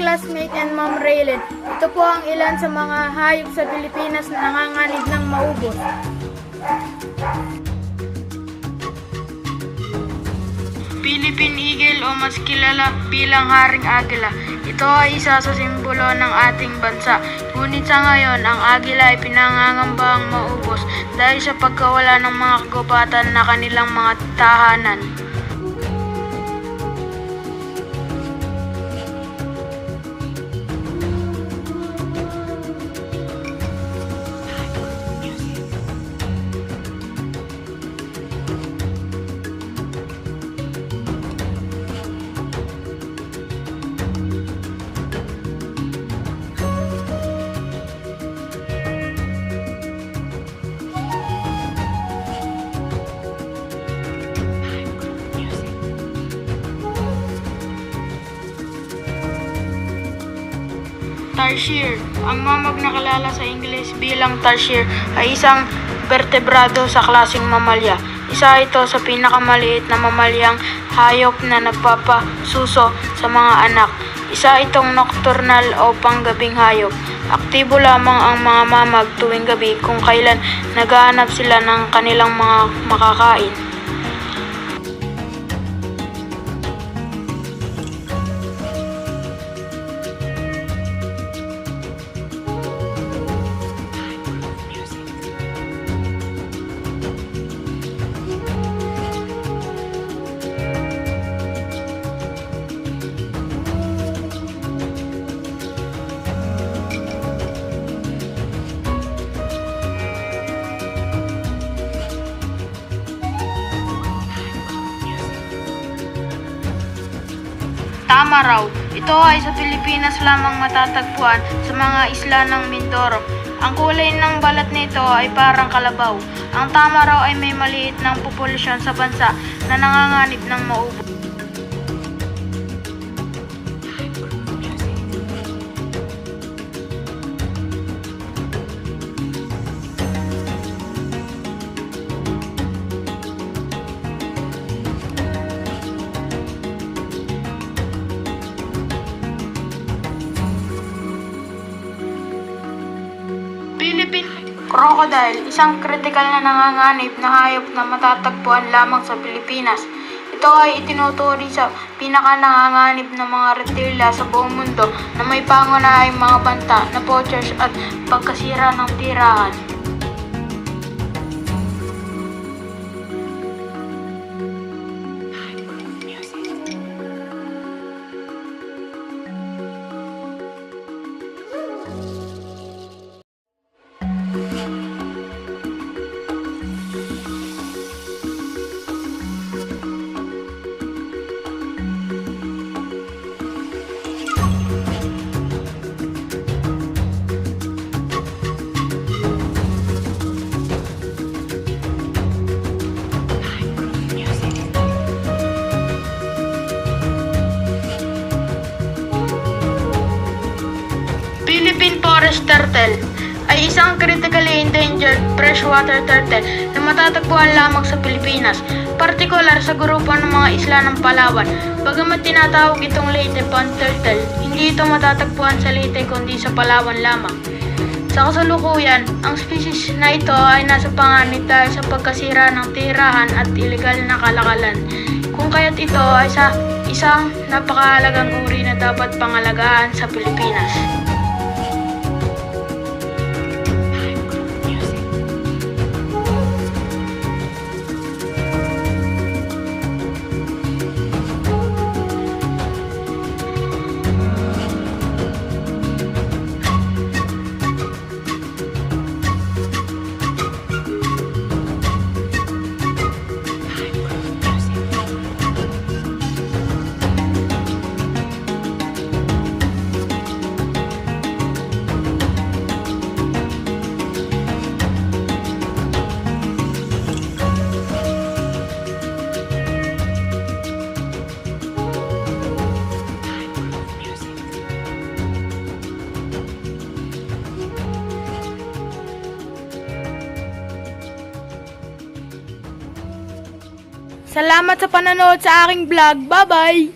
classmate and Ma'am Raylen. Ito po ang ilan sa mga hayop sa Pilipinas na nanganganib ng maubos. Philippine Eagle o mas kilala bilang Haring Agila. Ito ay isa sa simbolo ng ating bansa. Ngunit sa ngayon, ang agila ay pinangangambahang maubos dahil sa pagkawala ng mga kagubatan na kanilang mga tahanan. Tarsier. Ang mamag na kilala sa Ingles bilang tarsier ay isang bertebrado sa klaseng mamalya. Isa ito sa pinakamaliit na mamalyang hayop na nagpapasuso sa mga anak. Isa itong nocturnal o panggabing hayop. Aktibo lamang ang mga mamag tuwing gabi kung kailan naghahanap sila ng kanilang mga makakain. Tamaraw. Ito ay sa Pilipinas lamang matatagpuan sa mga isla ng Mindoro. Ang kulay ng balat nito ay parang kalabaw. Ang tamaraw ay may maliit ng populasyon sa bansa na nanganganib ng maubos. Philippine crocodile, isang kritikal na nanganganib na hayop na matatagpuan lamang sa Pilipinas. Ito ay itinuturi sa pinaka-nanganganib na mga reptilya sa buong mundo na may pangunahing mga banta na poachers at pagkasira ng tirahan. Philippine forest turtle ay isang critically endangered freshwater turtle na matatagpuan lamang sa Pilipinas, partikular sa grupo ng mga isla ng Palawan. Bagamat tinatawag itong Leyte pond turtle, hindi ito matatagpuan sa Leyte kundi sa Palawan lamang. Sa kasalukuyan, ang species na ito ay nasa panganib dahil sa pagkasira ng tirahan at ilegal na kalakalan. Kung kaya't ito ay isang napakahalagang uri na dapat pangalagaan sa Pilipinas. Salamat sa panonood sa aking vlog. Bye-bye!